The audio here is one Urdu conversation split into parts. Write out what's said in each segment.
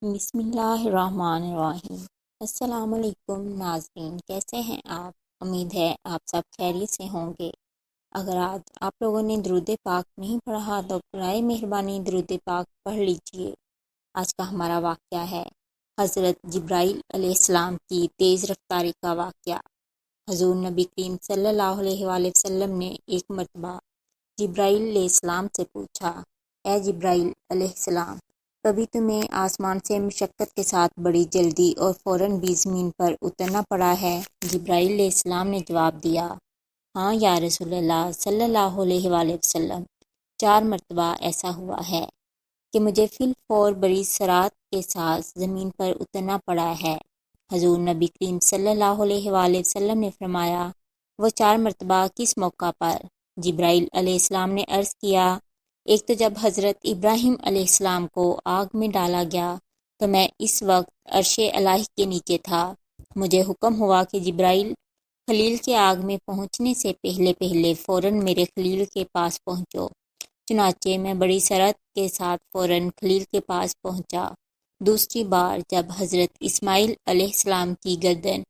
بسم اللہ الرحمن الرحیم۔ السلام علیکم ناظرین، کیسے ہیں آپ؟ امید ہے آپ سب خیریت سے ہوں گے۔ اگر آج آپ لوگوں نے درود پاک نہیں پڑھا تو برائے مہربانی درود پاک پڑھ لیجئے۔ آج کا ہمارا واقعہ ہے حضرت جبرائیل علیہ السلام کی تیز رفتاری کا واقعہ۔ حضور نبی کریم صلی اللہ علیہ وآلہ وسلم نے ایک مرتبہ جبرائیل علیہ السلام سے پوچھا، اے جبرائیل علیہ السلام، کبھی تمہیں آسمان سے مشقت کے ساتھ بڑی جلدی اور فوراً بھی زمین پر اترنا پڑا ہے؟ جبرائیل علیہ السلام نے جواب دیا، ہاں یا رسول اللہ صلی اللہ علیہ وآلہ وسلم، 4 مرتبہ ایسا ہوا ہے کہ مجھے فی الفور بڑی سرعت کے ساتھ زمین پر اترنا پڑا ہے۔ حضور نبی کریم صلی اللہ علیہ وآلہ وسلم نے فرمایا، وہ 4 مرتبہ کس موقع پر؟ جبرائیل علیہ السلام نے عرض کیا، ایک تو جب حضرت ابراہیم علیہ السلام کو آگ میں ڈالا گیا تو میں اس وقت عرش الہی کے نیچے تھا۔ مجھے حکم ہوا کہ جبرائیل، خلیل کے آگ میں پہنچنے سے پہلے فوراً میرے خلیل کے پاس پہنچو۔ چنانچہ میں بڑی سرعت کے ساتھ فوراً خلیل کے پاس پہنچا۔ دوسری بار جب حضرت اسماعیل علیہ السلام کی گردن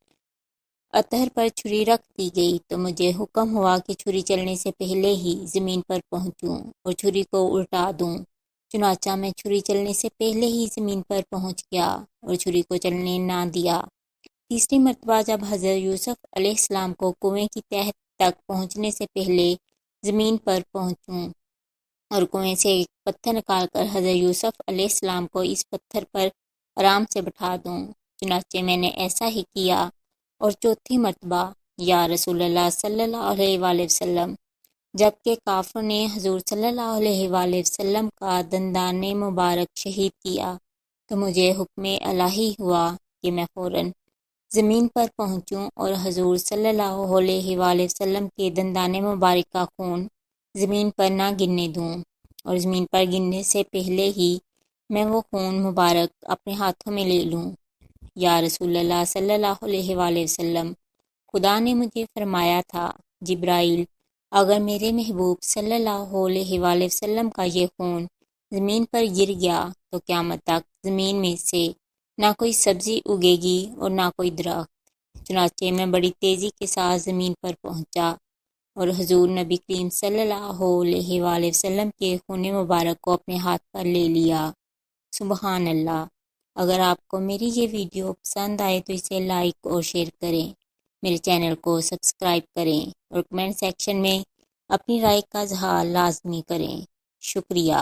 اطہر پر چھری رکھ دی گئی تو مجھے حکم ہوا کہ چھری چلنے سے پہلے ہی زمین پر پہنچوں اور چھری کو الٹا دوں۔ چنانچہ میں چھری چلنے سے پہلے ہی زمین پر پہنچ گیا اور چھری کو چلنے نہ دیا۔ تیسری مرتبہ جب حضرت یوسف علیہ السلام کو کنویں کی تہہ تک پہنچنے سے پہلے زمین پر پہنچوں اور کنویں سے ایک پتھر نکال کر حضرت یوسف علیہ السلام کو اس پتھر پر آرام سے بٹھا دوں، چنانچہ میں نے ایسا ہی کیا۔ اور چوتھی مرتبہ، یا رسول اللہ صلی اللہ علیہ وآلہ وسلم، جبکہ کافروں نے حضور صلی اللہ علیہ وآلہ وسلم کا دندان مبارک شہید کیا تو مجھے حکم الہی ہوا کہ میں فوراً زمین پر پہنچوں اور حضور صلی اللہ علیہ وآلہ وسلم کے دندان مبارک کا خون زمین پر نہ گرنے دوں، اور زمین پر گرنے سے پہلے ہی میں وہ خون مبارک اپنے ہاتھوں میں لے لوں۔ یا رسول اللہ صلی اللہ علیہ وآلہ وسلم، خدا نے مجھے فرمایا تھا، جبرائیل، اگر میرے محبوب صلی اللہ علیہ وآلہ وسلم کا یہ خون زمین پر گر گیا تو قیامت تک زمین میں سے نہ کوئی سبزی اگے گی اور نہ کوئی درخت۔ چنانچہ میں بڑی تیزی کے ساتھ زمین پر پہنچا اور حضور نبی کریم صلی اللہ علیہ وآلہ وسلم کے خون مبارک کو اپنے ہاتھ پر لے لیا۔ سبحان اللہ۔ اگر آپ کو میری یہ ویڈیو پسند آئے تو اسے لائک اور شیئر کریں، میرے چینل کو سبسکرائب کریں اور کمنٹ سیکشن میں اپنی رائے کا اظہار لازمی کریں۔ شکریہ۔